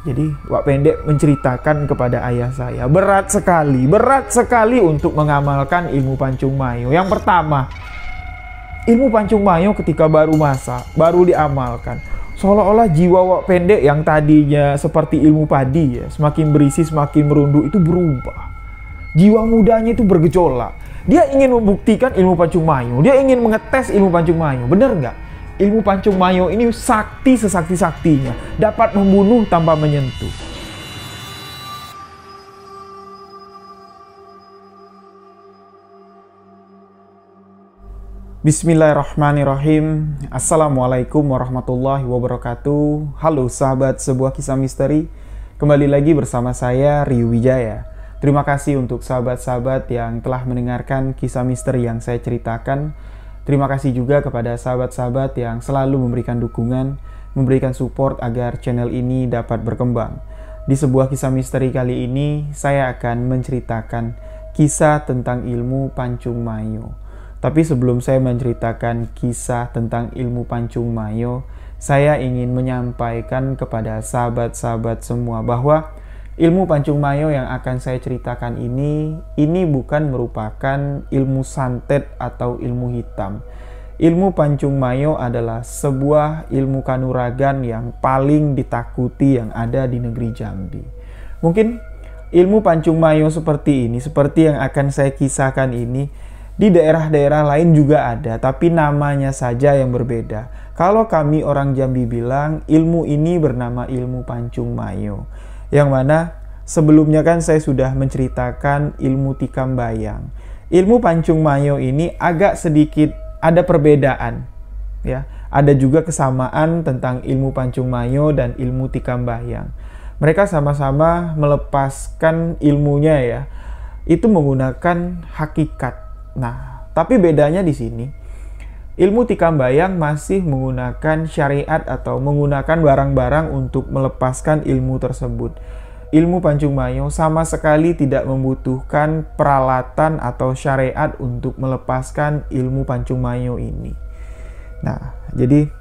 Jadi Wak Pendek menceritakan kepada ayah saya, berat sekali untuk mengamalkan ilmu Pancung Mayo. Yang pertama, ilmu Pancung Mayo ketika baru diamalkan, seolah-olah jiwa Wak Pendek yang tadinya seperti ilmu padi ya, semakin berisi, semakin merunduk itu berubah. Jiwa mudanya itu bergejolak. Dia ingin membuktikan ilmu Pancung Mayo, dia ingin mengetes ilmu Pancung Mayo. Benar nggak? Ilmu Pancung Mayo ini sakti sesakti-saktinya, dapat membunuh tanpa menyentuh. Bismillahirrahmanirrahim. Assalamualaikum warahmatullahi wabarakatuh. Halo sahabat sebuah kisah misteri. Kembali lagi bersama saya Rio Wijaya. Terima kasih untuk sahabat-sahabat yang telah mendengarkan kisah misteri yang saya ceritakan. Terima kasih juga kepada sahabat-sahabat yang selalu memberikan dukungan, memberikan support agar channel ini dapat berkembang. Di sebuah kisah misteri kali ini, saya akan menceritakan kisah tentang ilmu Pancung Mayo. Tapi sebelum saya menceritakan kisah tentang ilmu Pancung Mayo, saya ingin menyampaikan kepada sahabat-sahabat semua bahwa ilmu Pancung Mayo yang akan saya ceritakan ini bukan merupakan ilmu santet atau ilmu hitam. Ilmu Pancung Mayo adalah sebuah ilmu kanuragan yang paling ditakuti yang ada di negeri Jambi. Mungkin ilmu Pancung Mayo seperti yang akan saya kisahkan ini, di daerah-daerah lain juga ada, tapi namanya saja yang berbeda. Kalau kami orang Jambi bilang ilmu ini bernama ilmu Pancung Mayo. Yang mana sebelumnya kan saya sudah menceritakan ilmu tikam bayang. Ilmu Pancung Mayo ini agak sedikit ada perbedaan, ya. Ada juga kesamaan tentang ilmu Pancung Mayo dan ilmu tikam bayang. Mereka sama-sama melepaskan ilmunya ya, itu menggunakan hakikat. Nah, tapi bedanya di sini, ilmu tikam bayang masih menggunakan syariat atau menggunakan barang-barang untuk melepaskan ilmu tersebut. Ilmu Pancung Mayo sama sekali tidak membutuhkan peralatan atau syariat untuk melepaskan ilmu Pancung Mayo ini. Nah, jadi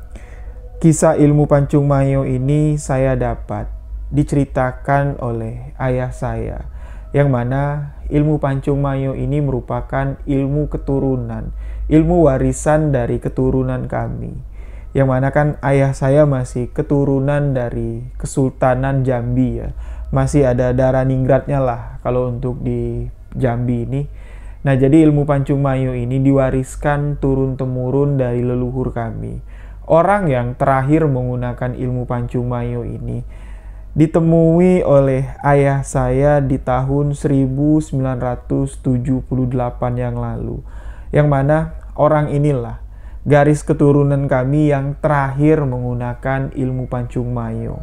kisah ilmu Pancung Mayo ini saya dapat diceritakan oleh ayah saya, yang mana ilmu Pancung Mayo ini merupakan ilmu keturunan, ilmu warisan dari keturunan kami. Yang mana kan ayah saya masih keturunan dari Kesultanan Jambi ya. Masih ada darah ningratnya lah kalau untuk di Jambi ini. Nah, jadi ilmu Pancung Mayo ini diwariskan turun-temurun dari leluhur kami. Orang yang terakhir menggunakan ilmu Pancung Mayo ini ditemui oleh ayah saya di tahun 1978 yang lalu. Yang mana orang inilah garis keturunan kami yang terakhir menggunakan ilmu Pancung Mayo.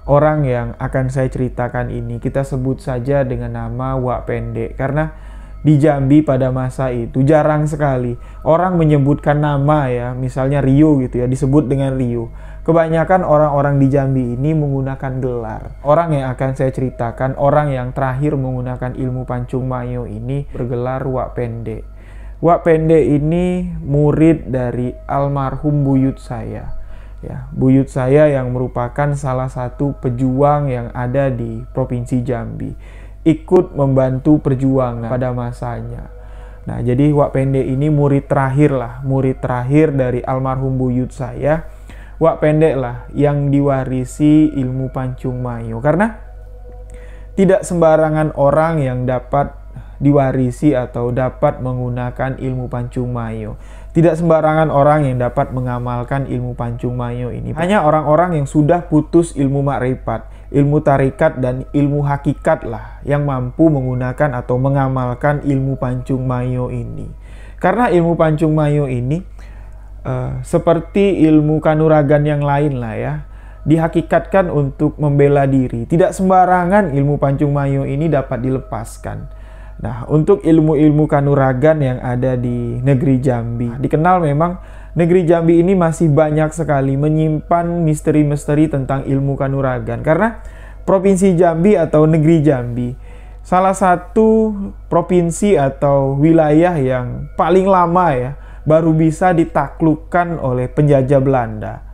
Orang yang akan saya ceritakan ini kita sebut saja dengan nama Wak Pendek, karena di Jambi pada masa itu jarang sekali orang menyebutkan nama ya, misalnya Rio gitu ya, disebut dengan Rio. Kebanyakan orang-orang di Jambi ini menggunakan gelar. Orang yang akan saya ceritakan, orang yang terakhir menggunakan ilmu Pancung Mayo ini bergelar Wak Pendek. Wak Pendek ini murid dari almarhum buyut saya. Ya, buyut saya yang merupakan salah satu pejuang yang ada di Provinsi Jambi, ikut membantu perjuangan pada masanya. Nah, jadi Wak Pendek ini murid terakhir dari almarhum buyut saya. Wak Pendek lah yang diwarisi ilmu Pancung Mayo, karena tidak sembarangan orang yang dapat diwarisi atau dapat menggunakan ilmu Pancung Mayo. Tidak sembarangan orang yang dapat mengamalkan ilmu Pancung Mayo ini. Hanya orang-orang yang sudah putus ilmu makrifat, ilmu tarikat, dan ilmu hakikat lah yang mampu menggunakan atau mengamalkan ilmu Pancung Mayo ini. Karena ilmu Pancung Mayo ini seperti ilmu kanuragan yang lain lah ya, dihakikatkan untuk membela diri. Tidak sembarangan ilmu Pancung Mayo ini dapat dilepaskan. Nah, untuk ilmu-ilmu kanuragan yang ada di negeri Jambi, dikenal memang negeri Jambi ini masih banyak sekali menyimpan misteri-misteri tentang ilmu kanuragan. Karena Provinsi Jambi atau negeri Jambi salah satu provinsi atau wilayah yang paling lama ya, baru bisa ditaklukkan oleh penjajah Belanda.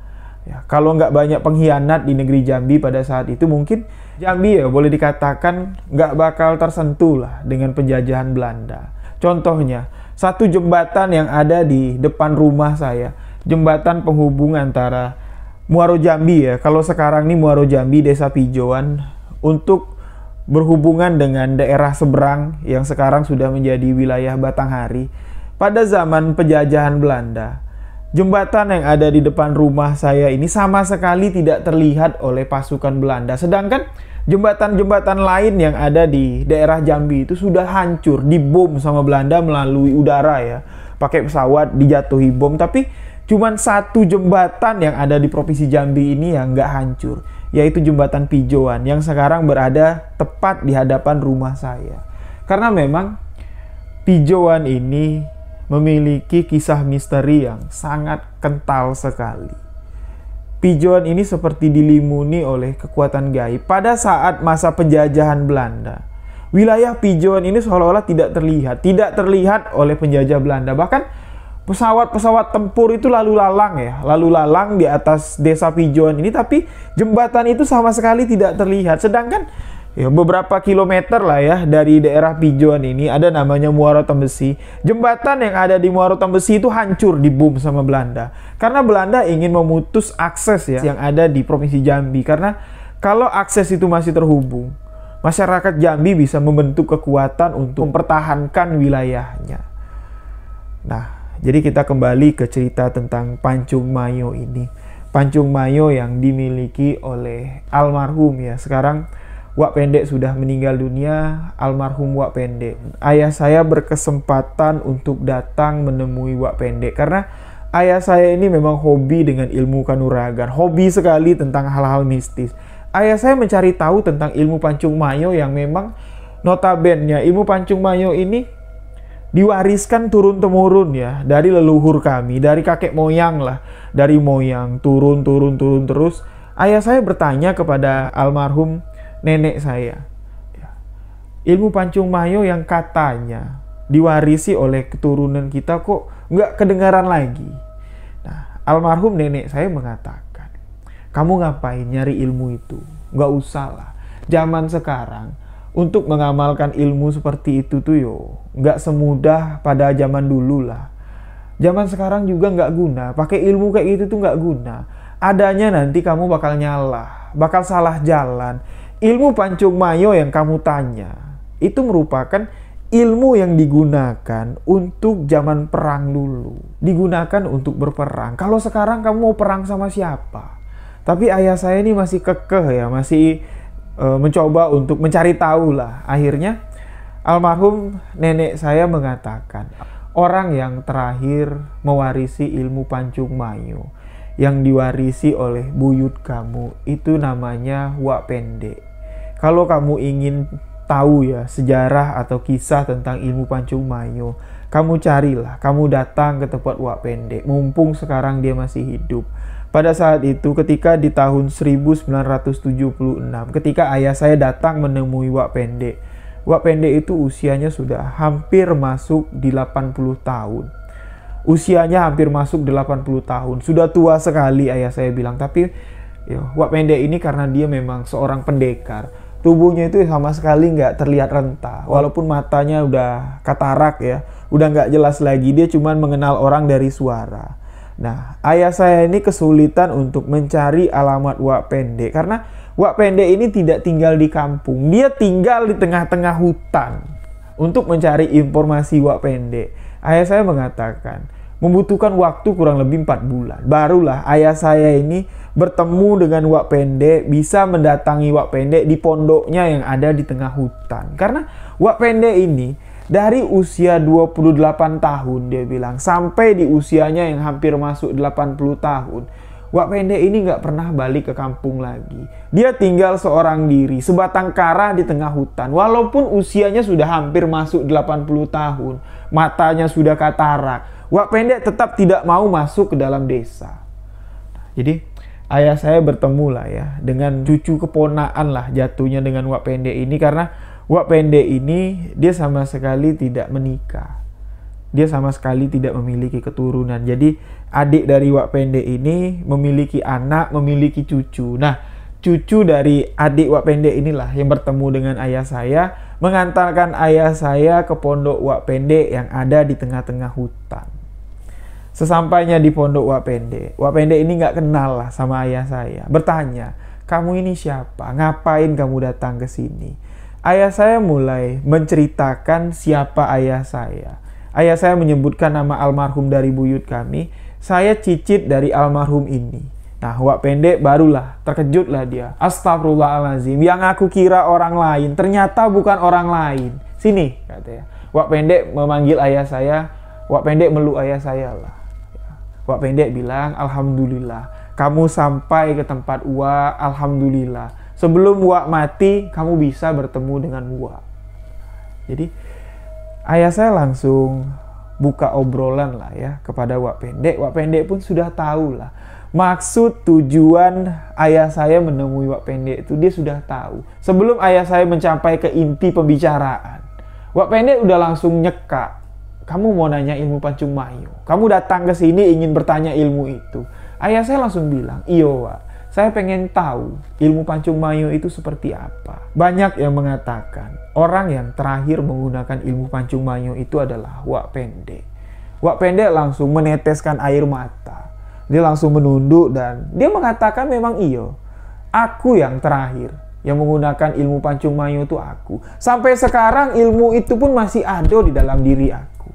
Ya, kalau nggak banyak pengkhianat di negeri Jambi pada saat itu, mungkin Jambi ya boleh dikatakan nggak bakal tersentuh lah dengan penjajahan Belanda. Contohnya, satu jembatan yang ada di depan rumah saya, jembatan penghubung antara Muaro Jambi ya, kalau sekarang ini Muaro Jambi, Desa Pijoan, untuk berhubungan dengan daerah seberang yang sekarang sudah menjadi wilayah Batanghari. Pada zaman penjajahan Belanda, jembatan yang ada di depan rumah saya ini sama sekali tidak terlihat oleh pasukan Belanda. Sedangkan jembatan-jembatan lain yang ada di daerah Jambi itu sudah hancur, dibom sama Belanda melalui udara ya. Pakai pesawat dijatuhi bom. Tapi cuman satu jembatan yang ada di Provinsi Jambi ini yang nggak hancur, yaitu jembatan Pijoan yang sekarang berada tepat di hadapan rumah saya. Karena memang Pijoan ini memiliki kisah misteri yang sangat kental sekali. Pijoan ini seperti dilimuni oleh kekuatan gaib. Pada saat masa penjajahan Belanda, wilayah Pijoan ini seolah-olah tidak terlihat oleh penjajah Belanda. Bahkan pesawat-pesawat tempur itu lalu lalang di atas desa Pijoan ini, tapi jembatan itu sama sekali tidak terlihat. Sedangkan ya, beberapa kilometer lah ya dari daerah Pijoan ini ada namanya Muaro Tembesi. Jembatan yang ada di Muaro Tembesi itu hancur dibom sama Belanda. Karena Belanda ingin memutus akses ya yang ada di Provinsi Jambi. Karena kalau akses itu masih terhubung, masyarakat Jambi bisa membentuk kekuatan untuk mempertahankan wilayahnya. Nah, jadi kita kembali ke cerita tentang Pancung Mayo ini. Pancung Mayo yang dimiliki oleh almarhum ya. Sekarang Wak Pendek sudah meninggal dunia, almarhum Wak Pendek. Ayah saya berkesempatan untuk datang menemui Wak Pendek karena ayah saya ini memang hobi dengan ilmu kanuragan, hobi sekali tentang hal-hal mistis. Ayah saya mencari tahu tentang ilmu Pancung Mayo yang memang notabene ilmu Pancung Mayo ini diwariskan turun-temurun ya dari leluhur kami, dari kakek moyang lah, dari moyang turun terus. Ayah saya bertanya kepada almarhum nenek saya, ilmu Pancung Mayo yang katanya diwarisi oleh keturunan kita kok nggak kedengaran lagi. Nah, almarhum nenek saya mengatakan, kamu ngapain nyari ilmu itu? Nggak usah lah. Zaman sekarang untuk mengamalkan ilmu seperti itu tuh nggak semudah pada zaman dulu lah. Zaman sekarang juga nggak guna. Pakai ilmu kayak gitu tuh nggak guna. Adanya nanti kamu bakal nyalah, bakal salah jalan. Ilmu Pancung Mayo yang kamu tanya, itu merupakan ilmu yang digunakan untuk zaman perang dulu. Digunakan untuk berperang. Kalau sekarang kamu mau perang sama siapa? Tapi ayah saya ini masih kekeh ya, masih mencoba untuk mencari tahu lah. Akhirnya almarhum nenek saya mengatakan, orang yang terakhir mewarisi ilmu Pancung Mayo yang diwarisi oleh buyut kamu itu namanya Wak Pendek. Kalau kamu ingin tahu ya sejarah atau kisah tentang ilmu Pancung Mayo, kamu carilah, kamu datang ke tempat Wak Pendek, mumpung sekarang dia masih hidup. Pada saat itu ketika di tahun 1976, ketika ayah saya datang menemui Wak Pendek, Wak Pendek itu usianya sudah hampir masuk di 80 tahun. Usianya hampir masuk 80 tahun. Sudah tua sekali ayah saya bilang. Tapi ya, Wak Pendek ini karena dia memang seorang pendekar, tubuhnya itu sama sekali nggak terlihat renta. Walaupun matanya udah katarak ya, udah nggak jelas lagi. Dia cuma mengenal orang dari suara. Nah, ayah saya ini kesulitan untuk mencari alamat Wak Pendek. Karena Wak Pendek ini tidak tinggal di kampung. Dia tinggal di tengah-tengah hutan. Untuk mencari informasi Wak Pendek, ayah saya mengatakan membutuhkan waktu kurang lebih 4 bulan. Barulah ayah saya ini bertemu dengan Wak Pendek, bisa mendatangi Wak Pendek di pondoknya yang ada di tengah hutan. Karena Wak Pendek ini dari usia 28 tahun dia bilang sampai di usianya yang hampir masuk 80 tahun. Wak Pendek ini nggak pernah balik ke kampung lagi. Dia tinggal seorang diri, sebatang kara di tengah hutan. Walaupun usianya sudah hampir masuk 80 tahun, matanya sudah katarak, Wak Pendek tetap tidak mau masuk ke dalam desa. Jadi ayah saya bertemu lah ya dengan cucu keponaan lah jatuhnya dengan Wak Pendek ini, karena Wak Pendek ini dia sama sekali tidak menikah. dia sama sekali tidak memiliki keturunan. Jadi adik dari Wak Pendek ini memiliki anak, memiliki cucu. Nah, cucu dari adik Wak Pendek inilah yang bertemu dengan ayah saya, mengantarkan ayah saya ke pondok Wak Pendek yang ada di tengah-tengah hutan. Sesampainya di pondok Wak Pendek ini nggak kenal lah sama ayah saya. Bertanya, kamu ini siapa? Ngapain kamu datang ke sini? Ayah saya mulai menceritakan siapa ayah saya. Ayah saya menyebutkan nama almarhum dari buyut kami. Saya cicit dari almarhum ini. Nah, Wak Pendek barulah terkejutlah dia. Astagfirullahaladzim, yang aku kira orang lain ternyata bukan orang lain. Sini, katanya. Wak Pendek memanggil ayah saya. Wak Pendek meluk ayah saya lah. Wak Pendek bilang, alhamdulillah, kamu sampai ke tempat Wak, alhamdulillah. Sebelum Wak mati, kamu bisa bertemu dengan Wak. Jadi, ayah saya langsung buka obrolan lah ya kepada Wak Pendek. Wak Pendek pun sudah tahu lah maksud tujuan ayah saya menemui Wak Pendek itu, dia sudah tahu. Sebelum ayah saya mencapai ke inti pembicaraan, Wak Pendek udah langsung nyekak. Kamu mau nanya ilmu Pancung Mayu? Kamu datang ke sini ingin bertanya ilmu itu? Ayah saya langsung bilang, iyo Wak, saya pengen tahu ilmu Pancung Mayu itu seperti apa. Banyak yang mengatakan orang yang terakhir menggunakan ilmu Pancung Mayu itu adalah Wak Pendek. Wak Pendek langsung meneteskan air mata. Dia langsung menunduk dan dia mengatakan memang iyo. Aku yang terakhir yang menggunakan ilmu Pancung Mayu itu aku. Sampai sekarang ilmu itu pun masih ada di dalam diri aku.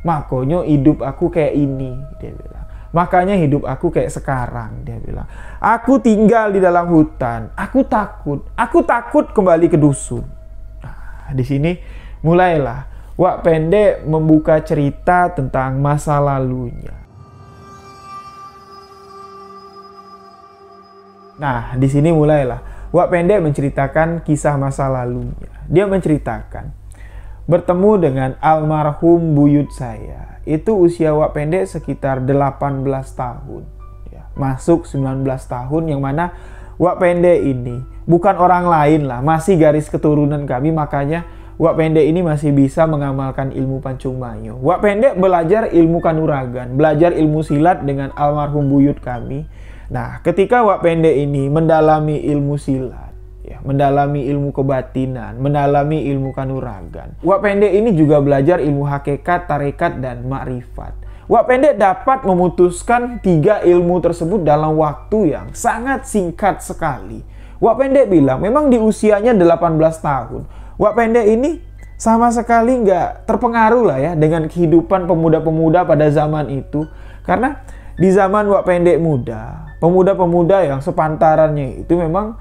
Makanya hidup aku kayak ini, dia bilang. Makanya hidup aku kayak sekarang, dia bilang. Aku tinggal di dalam hutan. Aku takut kembali ke dusun. Nah, di sini mulailah Wak Pendek membuka cerita tentang masa lalunya. Nah, di sini mulailah Wak Pendek menceritakan kisah masa lalunya. Dia menceritakan bertemu dengan almarhum buyut saya. Itu usia Wak Pendek sekitar 18 tahun. Ya, masuk 19 tahun, yang mana Wak Pendek ini bukan orang lain lah, masih garis keturunan kami, makanya Wak Pendek ini masih bisa mengamalkan ilmu Pancung Mayu. Wak Pendek belajar ilmu kanuragan, belajar ilmu silat dengan almarhum buyut kami. Nah, ketika Wak Pendek ini mendalami ilmu silat, ya, mendalami ilmu kebatinan, mendalami ilmu kanuragan, Wak Pendek ini juga belajar ilmu hakikat, tarekat, dan makrifat. Wak Pendek dapat memutuskan 3 ilmu tersebut dalam waktu yang sangat singkat sekali. Wak Pendek bilang memang di usianya 18 tahun, Wak Pendek ini sama sekali nggak terpengaruh lah ya dengan kehidupan pemuda-pemuda pada zaman itu. Karena di zaman Wak Pendek muda, pemuda-pemuda yang sepantarannya itu memang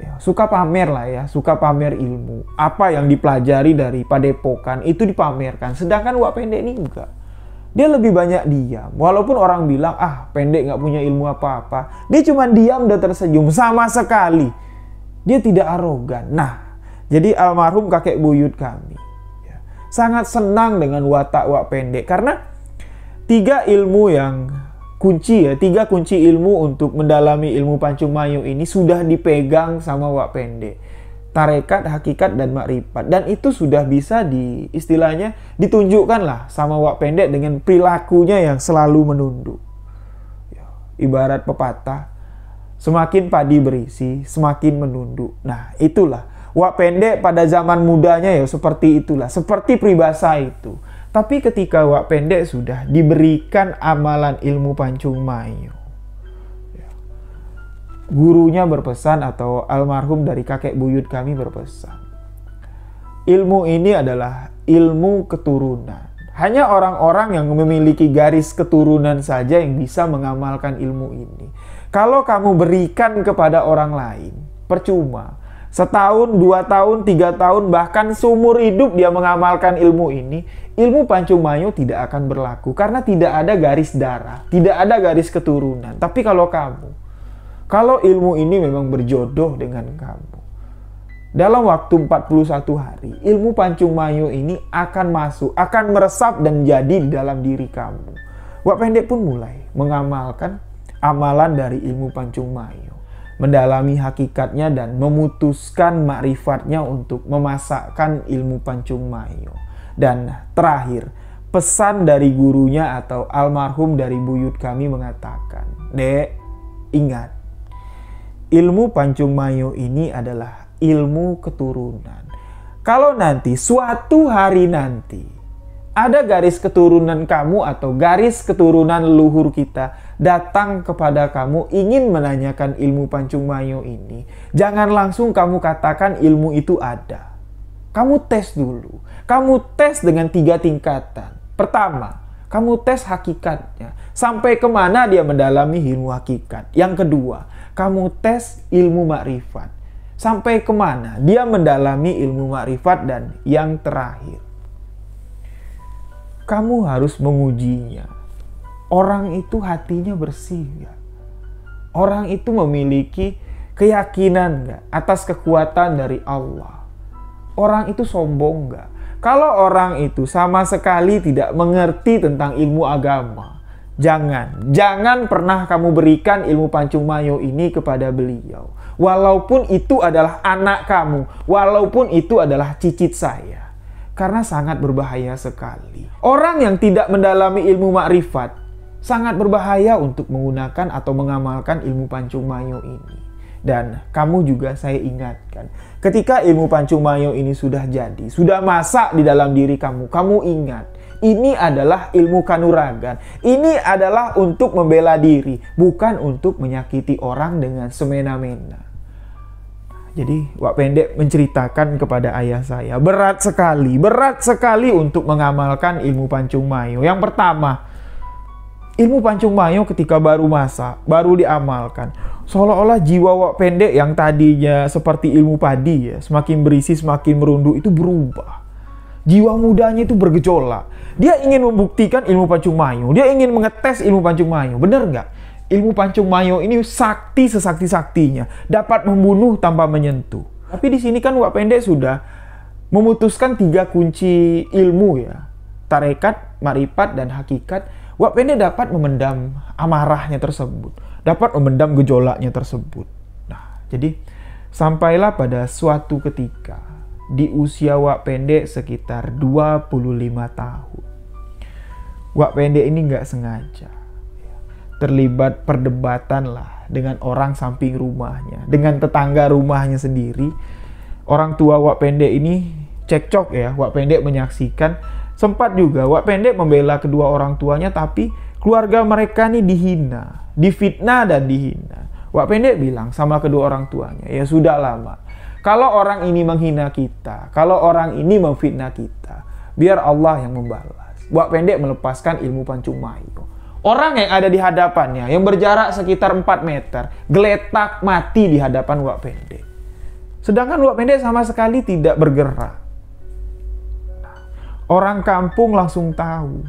ya, suka pamer lah ya, suka pamer ilmu. Apa yang dipelajari dari padepokan itu dipamerkan. Sedangkan Wak Pendek ini enggak. Dia lebih banyak diam. Walaupun orang bilang, Pendek nggak punya ilmu apa-apa. Dia cuma diam dan tersenyum sama sekali. Dia tidak arogan. Nah, jadi almarhum kakek buyut kami ya, sangat senang dengan watak Wak Pendek. Karena 3 ilmu yang kunci ya, 3 kunci ilmu untuk mendalami ilmu Pancung Mayu ini sudah dipegang sama Wak Pendek. Tarekat, hakikat, dan makrifat. Dan itu sudah bisa istilahnya ditunjukkan lah sama Wak Pendek dengan perilakunya yang selalu menunduk. Ya, ibarat pepatah, semakin padi berisi, semakin menunduk. Nah, itulah Wak Pendek pada zaman mudanya ya seperti itulah, seperti peribahasa itu. Tapi ketika Wak Pendek sudah diberikan amalan ilmu Pancung Mayu, gurunya berpesan atau almarhum dari kakek buyut kami berpesan, ilmu ini adalah ilmu keturunan. Hanya orang-orang yang memiliki garis keturunan saja yang bisa mengamalkan ilmu ini. Kalau kamu berikan kepada orang lain, percuma. Setahun, 2 tahun, 3 tahun, bahkan seumur hidup dia mengamalkan ilmu ini, ilmu Pancung Mayu tidak akan berlaku. Karena tidak ada garis darah, tidak ada garis keturunan. Tapi kalau ilmu ini memang berjodoh dengan kamu, dalam waktu 41 hari, ilmu Pancung Mayu ini akan masuk, akan meresap dan jadi di dalam diri kamu. Wak Pendek pun mulai mengamalkan amalan dari ilmu Pancung Mayu, mendalami hakikatnya dan memutuskan makrifatnya untuk memasakkan ilmu Pancung Mayu. Dan terakhir, pesan dari gurunya atau almarhum dari buyut kami mengatakan, "Dek, ingat, ilmu Pancung Mayo ini adalah ilmu keturunan. Kalau nanti suatu hari nanti ada garis keturunan kamu atau garis keturunan leluhur kita datang kepada kamu ingin menanyakan ilmu Pancung Mayo ini, jangan langsung kamu katakan ilmu itu ada. Kamu tes dulu. Kamu tes dengan 3 tingkatan. Pertama, kamu tes hakikatnya. Sampai kemana dia mendalami ilmu hakikat. Yang kedua, kamu tes ilmu makrifat. Sampai kemana dia mendalami ilmu makrifat. Dan yang terakhir, kamu harus mengujinya. Orang itu hatinya bersih gak? Orang itu memiliki keyakinan gak atas kekuatan dari Allah? Orang itu sombong gak? Kalau orang itu sama sekali tidak mengerti tentang ilmu agama, jangan pernah kamu berikan ilmu Pancung Mayo ini kepada beliau. Walaupun itu adalah anak kamu, walaupun itu adalah cicit saya. Karena sangat berbahaya sekali. Orang yang tidak mendalami ilmu makrifat sangat berbahaya untuk menggunakan atau mengamalkan ilmu Pancung Mayo ini. Dan kamu juga saya ingatkan, ketika ilmu Pancung Mayo ini sudah jadi, sudah masak di dalam diri kamu, kamu ingat, ini adalah ilmu kanuragan. Ini adalah untuk membela diri, bukan untuk menyakiti orang dengan semena-mena. Jadi Wak Pendek menceritakan kepada ayah saya, berat sekali untuk mengamalkan ilmu Pancung Mayo. Yang pertama, ilmu Pancung Mayo ketika baru masak, baru diamalkan, seolah-olah jiwa Wak Pendek yang tadinya seperti ilmu padi ya, semakin berisi, semakin merunduk, itu berubah. Jiwa mudanya itu bergejolak. Dia ingin membuktikan ilmu Pancung Mayo. Dia ingin mengetes ilmu Pancung Mayo. Benar nggak? Ilmu Pancung Mayo ini sakti sesakti-saktinya. Dapat membunuh tanpa menyentuh. Tapi di sini kan Wak Pendek sudah memutuskan 3 kunci ilmu ya. Tarekat, makrifat, dan hakikat. Wak Pendek dapat memendam amarahnya tersebut. Dapat memendam gejolaknya tersebut. Nah, jadi sampailah pada suatu ketika di usia Wak Pendek sekitar 25 tahun. Wak Pendek ini nggak sengaja terlibat perdebatan lah dengan orang samping rumahnya, dengan tetangga rumahnya sendiri. Orang tua Wak Pendek ini cekcok ya. Wak Pendek menyaksikan. Sempat juga Wak Pendek membela kedua orang tuanya, tapi keluarga mereka nih dihina, difitnah dan dihina. Wak Pendek bilang sama kedua orang tuanya, ya sudah lama. Kalau orang ini menghina kita, kalau orang ini memfitnah kita, biar Allah yang membalas. Wak Pendek melepaskan ilmu Pancung Mayo. Orang yang ada di hadapannya, yang berjarak sekitar 4 meter, geletak mati di hadapan Wak Pendek. Sedangkan Wak Pendek sama sekali tidak bergerak. Orang kampung langsung tahu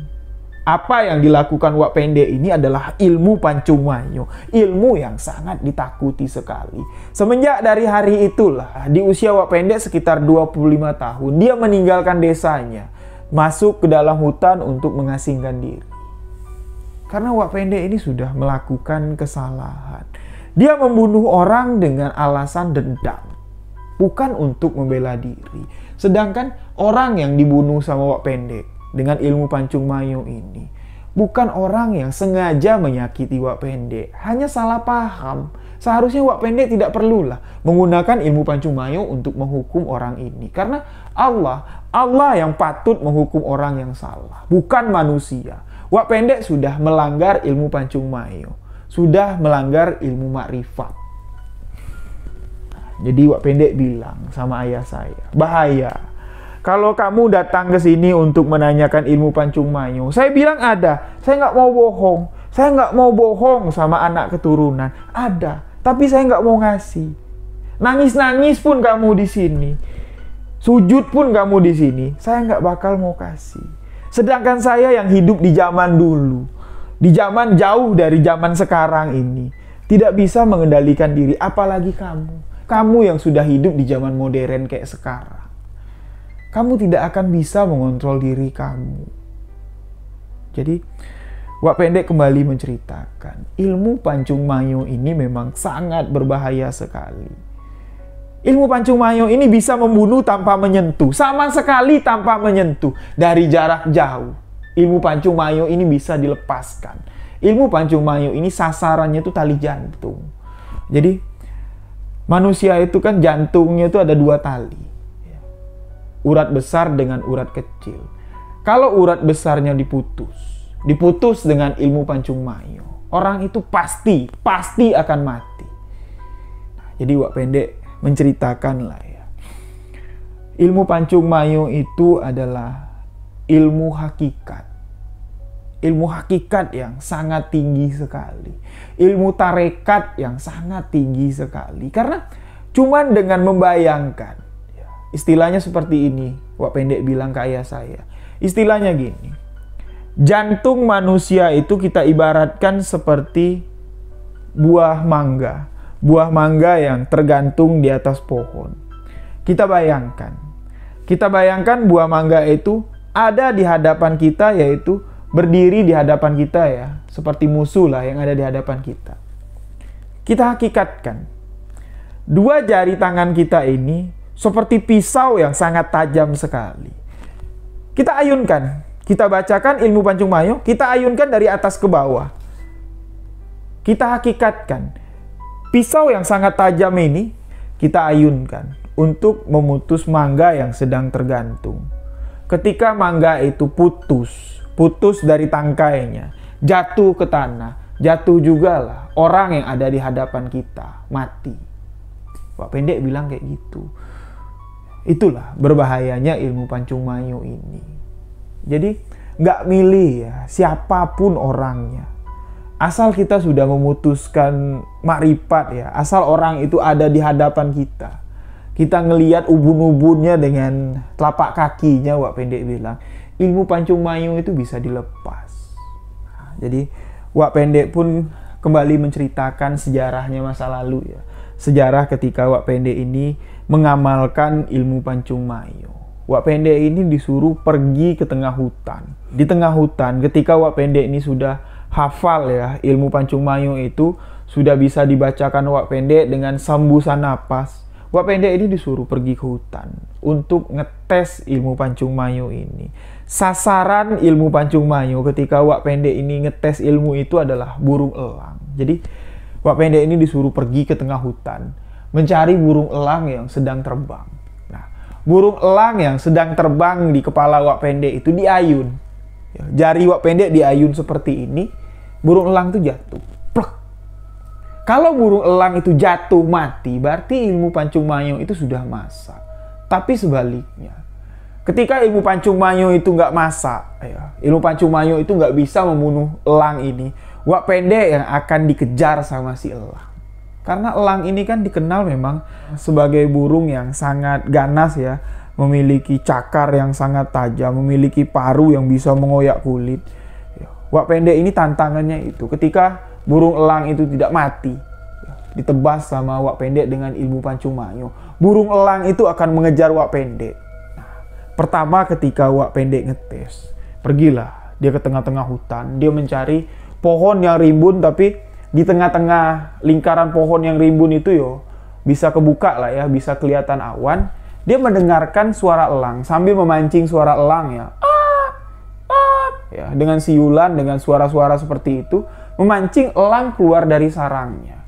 apa yang dilakukan Wak Pendek ini adalah ilmu Pancung Mayo, ilmu yang sangat ditakuti sekali. Semenjak dari hari itulah, di usia Wak Pendek sekitar 25 tahun, dia meninggalkan desanya, masuk ke dalam hutan untuk mengasingkan diri. Karena Wak Pendek ini sudah melakukan kesalahan. Dia membunuh orang dengan alasan dendam, bukan untuk membela diri. Sedangkan orang yang dibunuh sama Wak Pendek dengan ilmu Pancung Mayo ini bukan orang yang sengaja menyakiti Wak Pendek, hanya salah paham. Seharusnya Wak Pendek tidak perlulah menggunakan ilmu Pancung Mayo untuk menghukum orang ini, karena Allah yang patut menghukum orang yang salah, bukan manusia. Wak Pendek sudah melanggar ilmu Pancung Mayo, sudah melanggar ilmu makrifat. Jadi Wak Pendek bilang sama ayah saya, bahaya kalau kamu datang ke sini untuk menanyakan ilmu Pancung Mayo. Saya bilang ada, saya nggak mau bohong. Saya nggak mau bohong sama anak keturunan. Ada, tapi saya nggak mau ngasih. Nangis-nangis pun kamu di sini, sujud pun kamu di sini, saya nggak bakal mau kasih. Sedangkan saya yang hidup di zaman dulu, di zaman jauh dari zaman sekarang ini, tidak bisa mengendalikan diri, apalagi kamu. Kamu yang sudah hidup di zaman modern kayak sekarang. Kamu tidak akan bisa mengontrol diri kamu. Jadi, Wak Pendek kembali menceritakan, ilmu Pancung Mayo ini memang sangat berbahaya sekali. Ilmu Pancung Mayo ini bisa membunuh tanpa menyentuh, sama sekali tanpa menyentuh, dari jarak jauh. ilmu Pancung Mayo ini bisa dilepaskan. Ilmu Pancung Mayo ini sasarannya itu tali jantung. Jadi manusia itu kan jantungnya itu ada 2 tali. Urat besar dengan urat kecil. Kalau urat besarnya diputus dengan ilmu Pancung Mayo, orang itu pasti akan mati. Nah, jadi Wak Pendek menceritakan lah ya. Ilmu Pancung Mayo itu adalah ilmu hakikat. Ilmu hakikat yang sangat tinggi sekali. Ilmu tarekat yang sangat tinggi sekali. Karena cuman dengan membayangkan, istilahnya seperti ini, Wak Pendek bilang ke ayah saya. Istilahnya gini, jantung manusia itu kita ibaratkan seperti buah mangga. Buah mangga yang tergantung di atas pohon. Kita bayangkan buah mangga itu ada di hadapan kita, yaitu berdiri di hadapan kita ya. Seperti musuh lah yang ada di hadapan kita. Kita hakikatkan, 2 jari tangan kita ini seperti pisau yang sangat tajam sekali. Kita ayunkan, kita bacakan ilmu Pancung Mayo, kita ayunkan dari atas ke bawah. Kita hakikatkan, pisau yang sangat tajam ini kita ayunkan untuk memutus mangga yang sedang tergantung. Ketika mangga itu putus dari tangkainya, jatuh ke tanah, jatuh juga lah orang yang ada di hadapan kita, mati. Wak Pendek bilang kayak gitu. Itulah berbahayanya ilmu Pancung Mayo ini. Jadi nggak milih ya siapapun orangnya. Asal kita sudah memutuskan makrifat ya, asal orang itu ada di hadapan kita. Kita ngelihat ubun-ubunnya dengan telapak kakinya, Wak Pendek bilang, ilmu Pancung Mayo itu bisa dilepas. Nah, jadi Wak Pendek pun kembali menceritakan sejarahnya masa lalu ya. Sejarah ketika Wak Pendek ini mengamalkan ilmu Pancung Mayo. Wak Pendek ini disuruh pergi ke tengah hutan. Di tengah hutan ketika Wak Pendek ini sudah hafal ya ilmu Pancung Mayo itu, sudah bisa dibacakan Wak Pendek dengan sambusan napas. Wak Pendek ini disuruh pergi ke hutan untuk ngetes ilmu Pancung Mayo ini. Sasaran ilmu Pancung Mayo ketika Wak Pendek ini ngetes ilmu itu adalah burung elang. Jadi Wak Pendek ini disuruh pergi ke tengah hutan mencari burung elang yang sedang terbang. Nah, burung elang yang sedang terbang di kepala Wak Pendek itu diayun. Jari Wak Pendek diayun seperti ini, burung elang itu jatuh. Plek. Kalau burung elang itu jatuh mati, berarti ilmu Pancung Mayo itu sudah masak. Tapi sebaliknya, ketika ilmu Pancung Mayo itu nggak masak, ya, ilmu Pancung Mayo itu nggak bisa membunuh elang ini, Wak Pendek yang akan dikejar sama si elang. Karena elang ini kan dikenal memang sebagai burung yang sangat ganas ya, memiliki cakar yang sangat tajam, memiliki paru yang bisa mengoyak kulit. Wak Pendek ini tantangannya itu, ketika burung elang itu tidak mati, ditebas sama Wak Pendek dengan ilmu Pancung Mayo, burung elang itu akan mengejar Wak Pendek. Nah, pertama ketika Wak Pendek ngetes, pergilah dia ke tengah-tengah hutan, dia mencari pohon yang rimbun, tapi di tengah-tengah lingkaran pohon yang rimbun itu bisa kebuka lah ya, bisa kelihatan awan. Dia mendengarkan suara elang sambil memancing suara elang ya. Ya, dengan siulan, dengan suara-suara seperti itu, memancing elang keluar dari sarangnya.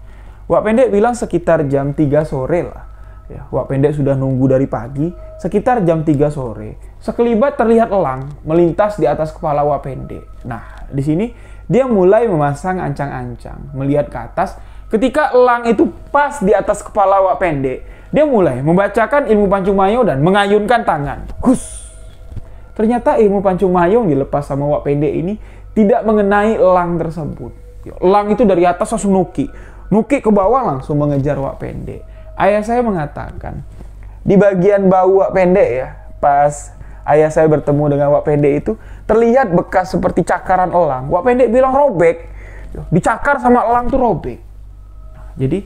Wak Pendek bilang sekitar jam 3 sore lah. Ya, Wak Pendek sudah nunggu dari pagi, sekitar jam 3 sore. Sekelibat terlihat elang melintas di atas kepala Wak Pendek. Nah, di sini dia mulai memasang ancang-ancang, melihat ke atas. Ketika elang itu pas di atas kepala Wak Pendek, dia mulai membacakan ilmu Pancung Mayo dan mengayunkan tangan. Hus! Ternyata ilmu Pancung Mayo yang dilepas sama Wak Pendek ini tidak mengenai elang tersebut. Elang itu dari atas langsung nuki ke bawah langsung mengejar Wak Pendek. Ayah saya mengatakan, di bagian bau Wak Pendek ya, pas ayah saya bertemu dengan Wak Pendek itu, terlihat bekas seperti cakaran elang. Wak Pendek bilang robek. Dicakar sama elang tuh robek. Jadi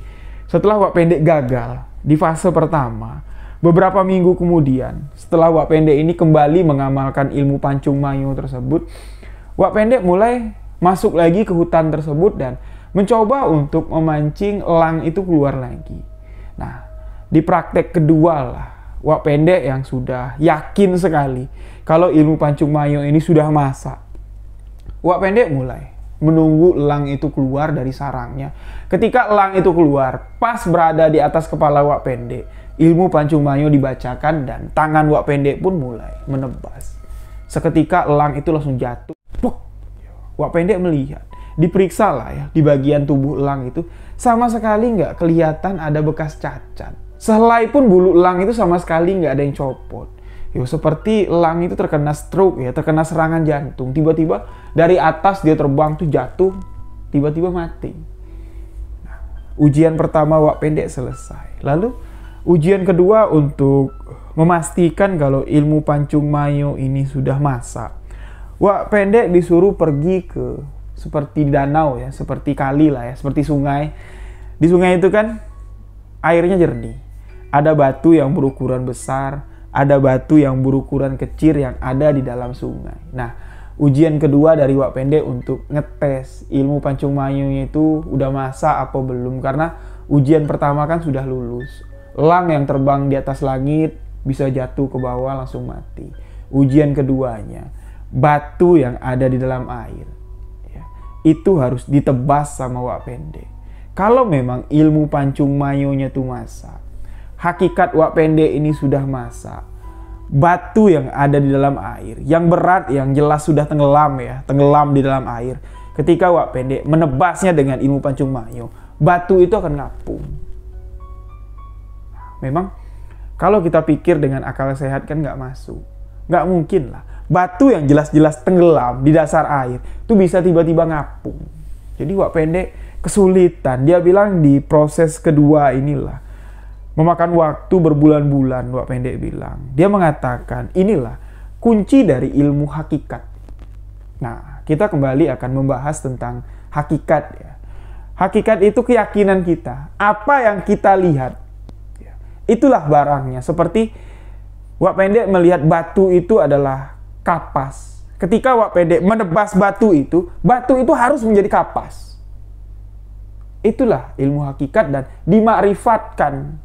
setelah Wak Pendek gagal di fase pertama, beberapa minggu kemudian, setelah Wak Pendek ini kembali mengamalkan ilmu Pancung Mayo tersebut, Wak Pendek mulai masuk lagi ke hutan tersebut dan mencoba untuk memancing elang itu keluar lagi. Nah, di praktek kedua lah, Wak Pendek yang sudah yakin sekali kalau ilmu Pancung Mayo ini sudah masak. Wak Pendek mulai menunggu elang itu keluar dari sarangnya. Ketika elang itu keluar, pas berada di atas kepala Wak Pendek, ilmu Pancung Mayo dibacakan dan tangan Wak Pendek pun mulai menebas. Seketika elang itu langsung jatuh. Puk! Wak Pendek melihat, diperiksa lah ya, di bagian tubuh elang itu sama sekali nggak kelihatan ada bekas cacat. Sehelai pun bulu elang itu sama sekali nggak ada yang copot. Seperti elang itu terkena stroke ya, terkena serangan jantung. Tiba-tiba dari atas dia terbang tuh jatuh, tiba-tiba mati. Nah, ujian pertama Wak Pendek selesai. Lalu ujian kedua untuk memastikan kalau ilmu Pancung Mayo ini sudah masak. Wak Pendek disuruh pergi ke seperti danau ya, seperti kali lah ya, seperti sungai. Di sungai itu kan airnya jernih. Ada batu yang berukuran besar, ada batu yang berukuran kecil yang ada di dalam sungai. Nah, ujian kedua dari Wak Pendek untuk ngetes ilmu Pancung Mayo itu udah masak apa belum. Karena ujian pertama kan sudah lulus. Elang yang terbang di atas langit bisa jatuh ke bawah langsung mati. Ujian keduanya, batu yang ada di dalam air ya, itu harus ditebas sama Wak Pendek. Kalau memang ilmu Pancung Mayonya itu masak, hakikat Wak Pendek ini sudah masak, batu yang ada di dalam air, yang berat, yang jelas sudah tenggelam ya, tenggelam di dalam air. Ketika Wak Pendek menebasnya dengan ilmu Pancung Mayo, batu itu akan ngapung. Memang kalau kita pikir dengan akal sehat kan nggak masuk. Nggak mungkin lah. Batu yang jelas-jelas tenggelam di dasar air itu bisa tiba-tiba ngapung. Jadi Wak Pendek kesulitan. Dia bilang di proses kedua inilah memakan waktu berbulan-bulan. Wak Pendek bilang. Dia mengatakan inilah kunci dari ilmu hakikat. Nah, kita kembali akan membahas tentang hakikat ya. Hakikat itu keyakinan kita. Apa yang kita lihat, itulah barangnya. Seperti Wak Pendek melihat batu itu adalah kapas. Ketika Wak Pendek menebas batu itu harus menjadi kapas. Itulah ilmu hakikat dan dimakrifatkan.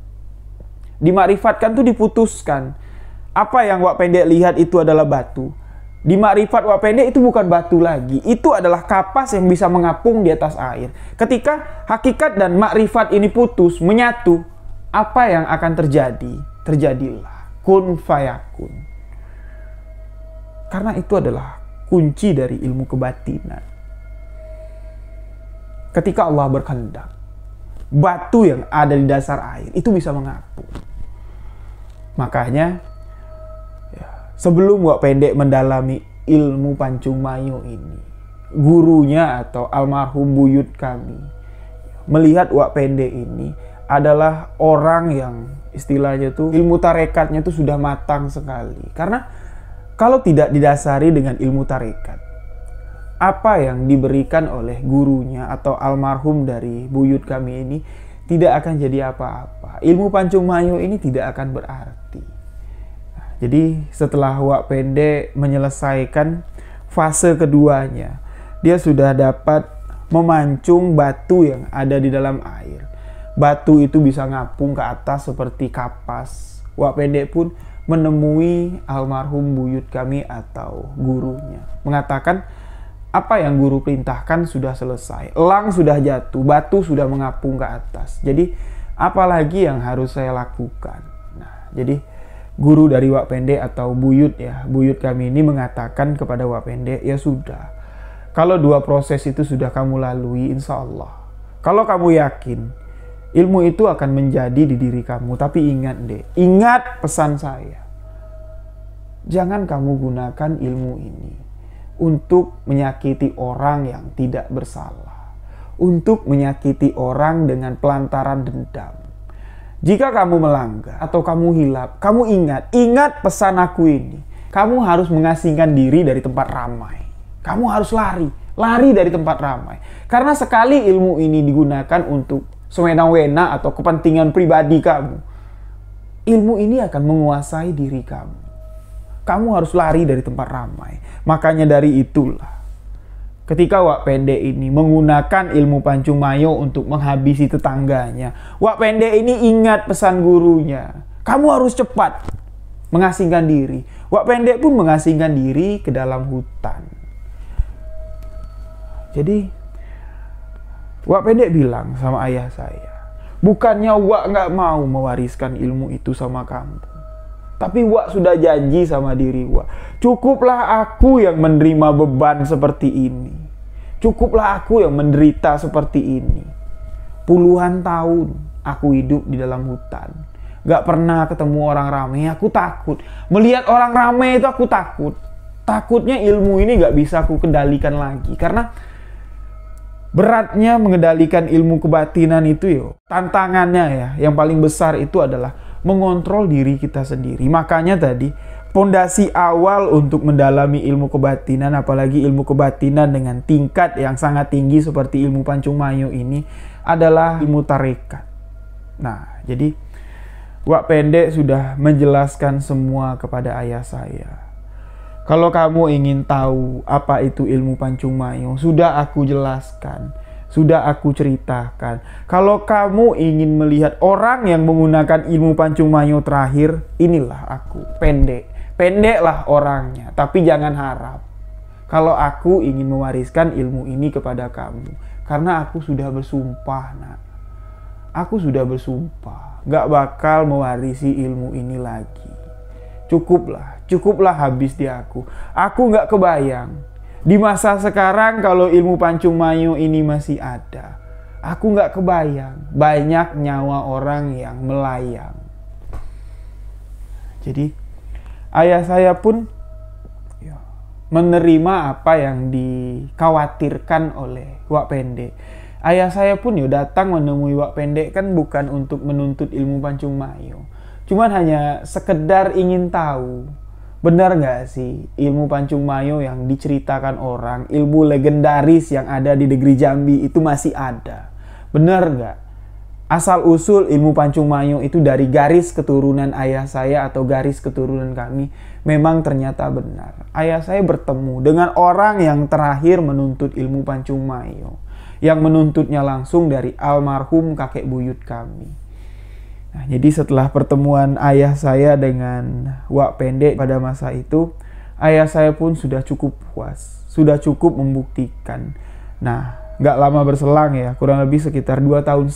Dimakrifatkan itu diputuskan. Apa yang Wak Pendek lihat itu adalah batu. Di makrifat Wak Pendek itu bukan batu lagi. Itu adalah kapas yang bisa mengapung di atas air. Ketika hakikat dan makrifat ini putus, menyatu, apa yang akan terjadi? Terjadilah kun fayakun. Karena itu adalah kunci dari ilmu kebatinan. Ketika Allah berkehendak, batu yang ada di dasar air itu bisa mengapung. Makanya sebelum Wak Pendek mendalami ilmu Pancung Mayo ini, gurunya atau almarhum buyut kami melihat Wak Pendek ini adalah orang yang istilahnya tuh ilmu tarekatnya tuh sudah matang sekali. Karena kalau tidak didasari dengan ilmu tarekat, apa yang diberikan oleh gurunya atau almarhum dari buyut kami ini tidak akan jadi apa-apa. Ilmu Pancung Mayo ini tidak akan berarti. Nah, jadi setelah Wak Pendek menyelesaikan fase keduanya, dia sudah dapat memancung batu yang ada di dalam air. Batu itu bisa ngapung ke atas seperti kapas. Wak Pendek pun menemui almarhum buyut kami atau gurunya. Mengatakan apa yang guru perintahkan sudah selesai. Elang sudah jatuh, batu sudah mengapung ke atas. Jadi apalagi yang harus saya lakukan? Nah, jadi guru dari Wak Pendek atau buyut ya, buyut kami ini mengatakan kepada Wak Pendek, ya sudah. Kalau dua proses itu sudah kamu lalui, insya Allah. Kalau kamu yakin ilmu itu akan menjadi di diri kamu. Tapi ingat deh, ingat pesan saya. Jangan kamu gunakan ilmu ini untuk menyakiti orang yang tidak bersalah. Untuk menyakiti orang dengan pelantaran dendam. Jika kamu melanggar atau kamu hilap, kamu ingat pesan aku ini. Kamu harus mengasingkan diri dari tempat ramai. Kamu harus lari dari tempat ramai. Karena sekali ilmu ini digunakan untuk sewena-wena atau kepentingan pribadi kamu, ilmu ini akan menguasai diri kamu. Kamu harus lari dari tempat ramai. Makanya dari itulah, ketika Wak Pendek ini menggunakan ilmu Pancung Mayo untuk menghabisi tetangganya, Wak Pendek ini ingat pesan gurunya. Kamu harus cepat mengasingkan diri. Wak Pendek pun mengasingkan diri ke dalam hutan. Jadi Wak Pendek bilang sama ayah saya, bukannya Wak nggak mau mewariskan ilmu itu sama kamu, tapi Wak sudah janji sama diri Wak, cukuplah aku yang menerima beban seperti ini. Cukuplah aku yang menderita seperti ini. Puluhan tahun aku hidup di dalam hutan, gak pernah ketemu orang ramai. Aku takut. Melihat orang ramai itu aku takut. Takutnya ilmu ini gak bisa aku kendalikan lagi. Karena beratnya mengendalikan ilmu kebatinan itu tantangannya yang paling besar itu adalah mengontrol diri kita sendiri. Makanya tadi pondasi awal untuk mendalami ilmu kebatinan, apalagi ilmu kebatinan dengan tingkat yang sangat tinggi seperti ilmu Pancung Mayo ini, adalah ilmu tarekat. Nah, jadi Wak Pendek sudah menjelaskan semua kepada ayah saya. Kalau kamu ingin tahu apa itu ilmu Pancung Mayo, sudah aku jelaskan, sudah aku ceritakan. Kalau kamu ingin melihat orang yang menggunakan ilmu Pancung Mayo terakhir, inilah aku, Pendek. Pendeklah orangnya, tapi jangan harap kalau aku ingin mewariskan ilmu ini kepada kamu. Karena aku sudah bersumpah, nak. Aku sudah bersumpah, gak bakal mewarisi ilmu ini lagi. Cukuplah habis di aku. Aku gak kebayang di masa sekarang kalau ilmu Pancung Mayo ini masih ada. Aku gak kebayang banyak nyawa orang yang melayang. Jadi ayah saya pun menerima apa yang dikhawatirkan oleh Wak Pendek. Ayah saya pun datang menemui Wak Pendek kan bukan untuk menuntut ilmu Pancung Mayo. Cuman hanya sekedar ingin tahu, benar nggak sih ilmu Pancung Mayo yang diceritakan orang, ilmu legendaris yang ada di negeri Jambi itu masih ada. Benar nggak? Asal usul ilmu Pancung Mayo itu dari garis keturunan ayah saya atau garis keturunan kami memang ternyata benar. Ayah saya bertemu dengan orang yang terakhir menuntut ilmu Pancung Mayo, yang menuntutnya langsung dari almarhum kakek buyut kami. Nah, jadi setelah pertemuan ayah saya dengan Wak Pendek pada masa itu, ayah saya pun sudah cukup puas, sudah cukup membuktikan. Nah, gak lama berselang kurang lebih sekitar 2,5 tahun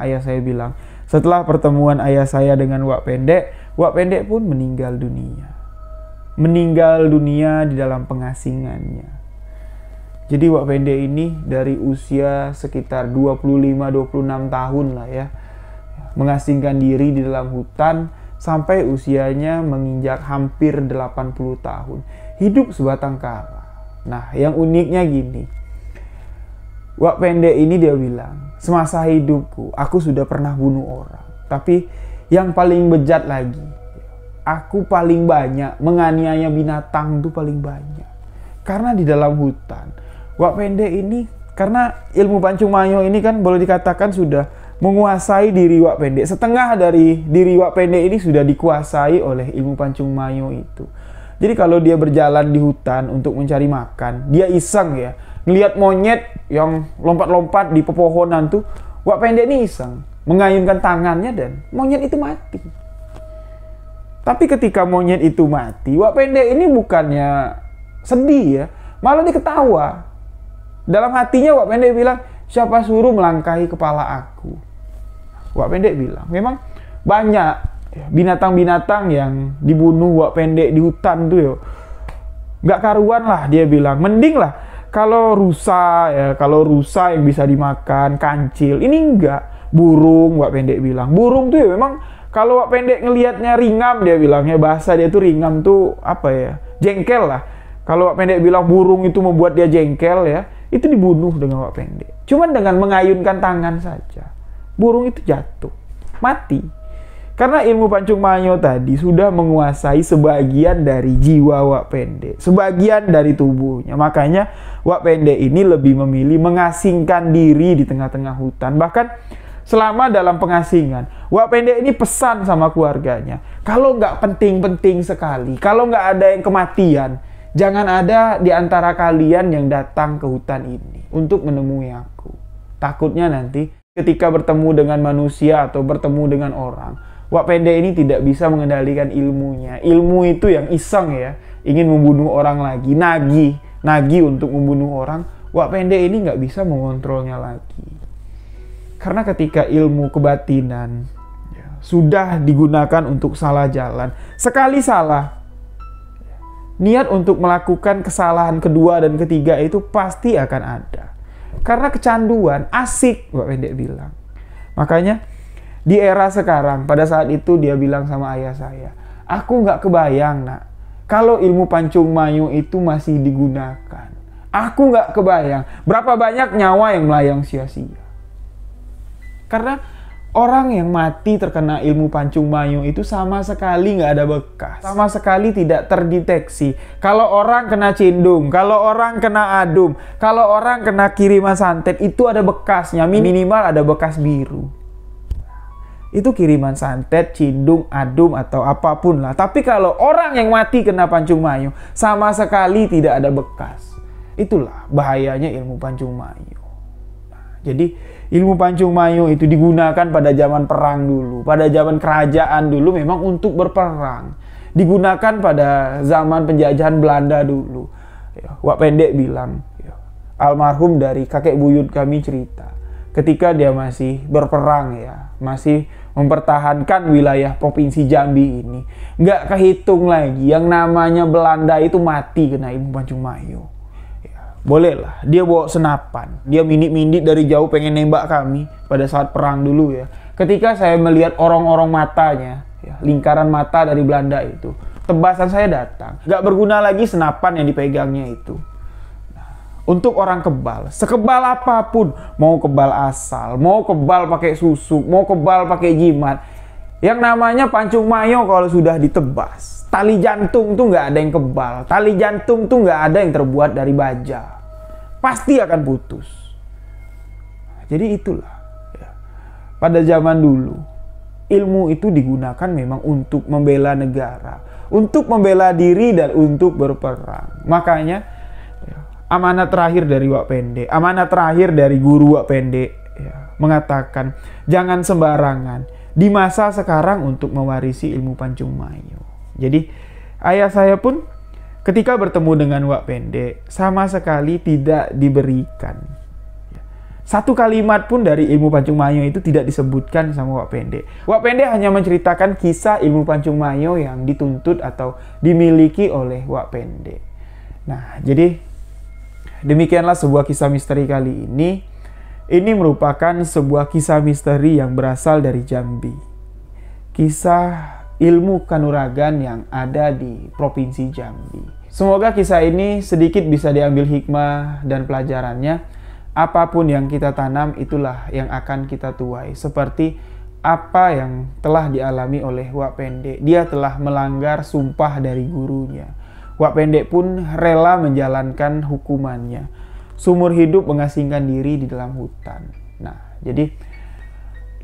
ayah saya bilang. Setelah pertemuan ayah saya dengan Wak Pendek pun meninggal dunia. Meninggal dunia di dalam pengasingannya. Jadi Wak Pendek ini dari usia sekitar 25-26 tahun lah mengasingkan diri di dalam hutan sampai usianya menginjak hampir 80 tahun. Hidup sebatang kara. Nah, yang uniknya gini. Wak Pendek ini dia bilang, semasa hidupku aku sudah pernah bunuh orang. Tapi yang paling bejat lagi, aku paling banyak menganiaya binatang itu paling banyak. Karena di dalam hutan, Wak Pendek ini, karena ilmu Pancung Mayo ini kan boleh dikatakan sudah menguasai diri Wak Pendek. Setengah dari diri Wak Pendek ini sudah dikuasai oleh ilmu Pancung Mayo itu. Jadi kalau dia berjalan di hutan untuk mencari makan, dia iseng ngelihat monyet yang lompat-lompat di pepohonan tuh, Wak Pendek ini iseng mengayunkan tangannya dan monyet itu mati. Tapi ketika monyet itu mati, Wak Pendek ini bukannya sedih malah dia ketawa. Dalam hatinya Wak Pendek bilang, siapa suruh melangkahi kepala aku? Wak Pendek bilang, memang banyak binatang-binatang yang dibunuh Wak Pendek di hutan tuh gak karuan lah dia bilang. Mending lah kalau rusa kalau rusa yang bisa dimakan, kancil. Ini enggak. Burung, Wak Pendek bilang. Burung tuh memang kalau Wak Pendek ngelihatnya ringam, dia bilangnya, bahasa dia tuh ringam tuh jengkel lah. Kalau Wak Pendek bilang burung itu membuat dia jengkel itu dibunuh dengan Wak Pendek. Cuman dengan mengayunkan tangan saja, burung itu jatuh, mati. Karena ilmu Pancung Mayo tadi sudah menguasai sebagian dari jiwa Wak Pendek, sebagian dari tubuhnya. Makanya Wak Pendek ini lebih memilih mengasingkan diri di tengah-tengah hutan. Bahkan selama dalam pengasingan, Wak Pendek ini pesan sama keluarganya, kalau nggak penting-penting sekali, kalau nggak ada yang kematian, jangan ada di antara kalian yang datang ke hutan ini untuk menemui aku. Takutnya nanti ketika bertemu dengan manusia atau bertemu dengan orang, Wak Pendek ini tidak bisa mengendalikan ilmunya. Ilmu itu yang iseng ingin membunuh orang lagi, nagih untuk membunuh orang. Wak Pendek ini nggak bisa mengontrolnya lagi. Karena ketika ilmu kebatinan sudah digunakan untuk salah jalan, sekali salah, niat untuk melakukan kesalahan kedua dan ketiga itu pasti akan ada. Karena kecanduan, asik, Wak Pendek bilang. Makanya di era sekarang, pada saat itu dia bilang sama ayah saya, aku nggak kebayang nak, kalau ilmu Pancung Mayu itu masih digunakan. Aku nggak kebayang berapa banyak nyawa yang melayang sia-sia. Karena orang yang mati terkena ilmu Pancung Mayu itu sama sekali nggak ada bekas. Sama sekali tidak terdeteksi. Kalau orang kena cindung, kalau orang kena adum, kalau orang kena kiriman santet, itu ada bekasnya. Minimal ada bekas biru. Itu kiriman santet, cindung, adum, atau apapun lah. Tapi kalau orang yang mati kena Pancung Mayu, sama sekali tidak ada bekas. Itulah bahayanya ilmu Pancung Mayu. Jadi ilmu Pancung Mayu itu digunakan pada zaman perang dulu, pada zaman kerajaan dulu memang untuk berperang. Digunakan pada zaman penjajahan Belanda dulu. Wak Pendek bilang, almarhum dari kakek buyut kami cerita, ketika dia masih berperang masih mempertahankan wilayah Provinsi Jambi ini, nggak kehitung lagi yang namanya Belanda itu mati kena ilmu Pancung Mayu. Bolehlah, dia bawa senapan, dia mindik-mindik dari jauh pengen nembak kami pada saat perang dulu Ketika saya melihat orang-orang matanya, lingkaran mata dari Belanda itu, tebasan saya datang. Gak berguna lagi senapan yang dipegangnya itu. Untuk orang kebal, sekebal apapun, mau kebal asal, mau kebal pakai susuk, mau kebal pakai jimat, yang namanya Pancung Mayu kalau sudah ditebas, tali jantung tuh nggak ada yang kebal, tali jantung tuh nggak ada yang terbuat dari baja, pasti akan putus. Jadi itulah, pada zaman dulu ilmu itu digunakan memang untuk membela negara, untuk membela diri dan untuk berperang. Makanya amanat terakhir dari Wak Pendek, amanat terakhir dari guru Wak Pendek mengatakan jangan sembarangan di masa sekarang untuk mewarisi ilmu Pancung Mayu. Jadi ayah saya pun ketika bertemu dengan Wak Pendek sama sekali tidak diberikan satu kalimat pun dari ilmu Pancung Mayu itu tidak disebutkan sama Wak Pendek. Wak Pendek hanya menceritakan kisah ilmu Pancung Mayu yang dituntut atau dimiliki oleh Wak Pendek. Nah, jadi demikianlah sebuah kisah misteri kali ini. Ini merupakan sebuah kisah misteri yang berasal dari Jambi. Kisah ilmu kanuragan yang ada di Provinsi Jambi. Semoga kisah ini sedikit bisa diambil hikmah dan pelajarannya. Apapun yang kita tanam itulah yang akan kita tuai. Seperti apa yang telah dialami oleh Wak Pendek. Dia telah melanggar sumpah dari gurunya. Wak Pendek pun rela menjalankan hukumannya. Seumur hidup mengasingkan diri di dalam hutan. Nah, jadi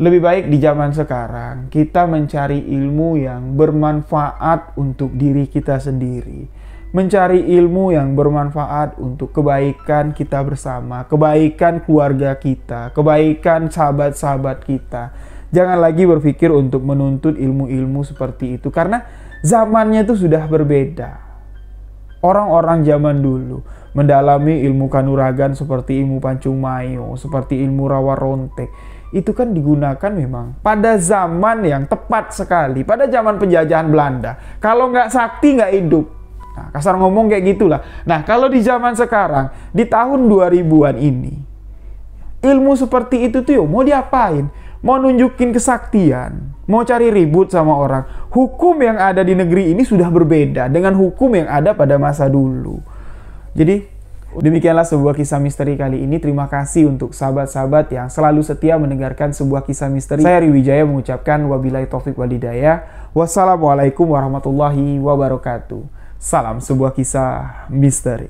lebih baik di zaman sekarang kita mencari ilmu yang bermanfaat untuk diri kita sendiri. Mencari ilmu yang bermanfaat untuk kebaikan kita bersama, kebaikan keluarga kita, kebaikan sahabat-sahabat kita. Jangan lagi berpikir untuk menuntut ilmu-ilmu seperti itu karena zamannya itu sudah berbeda. Orang-orang zaman dulu mendalami ilmu kanuragan seperti ilmu Pancung Mayu, seperti ilmu rawa rontek. Itu kan digunakan memang pada zaman yang tepat sekali, pada zaman penjajahan Belanda. Kalau nggak sakti nggak hidup. Nah, kasar ngomong kayak gitulah. Nah, kalau di zaman sekarang, di tahun 2000-an ini, ilmu seperti itu tuh mau diapain? Mau nunjukin kesaktian, mau cari ribut sama orang. Hukum yang ada di negeri ini sudah berbeda dengan hukum yang ada pada masa dulu. Jadi demikianlah sebuah kisah misteri kali ini. Terima kasih untuk sahabat-sahabat yang selalu setia mendengarkan sebuah kisah misteri. Saya Ri Wijaya mengucapkan wabillahi taufik wal hidayah. Wassalamualaikum warahmatullahi wabarakatuh. Salam sebuah kisah misteri.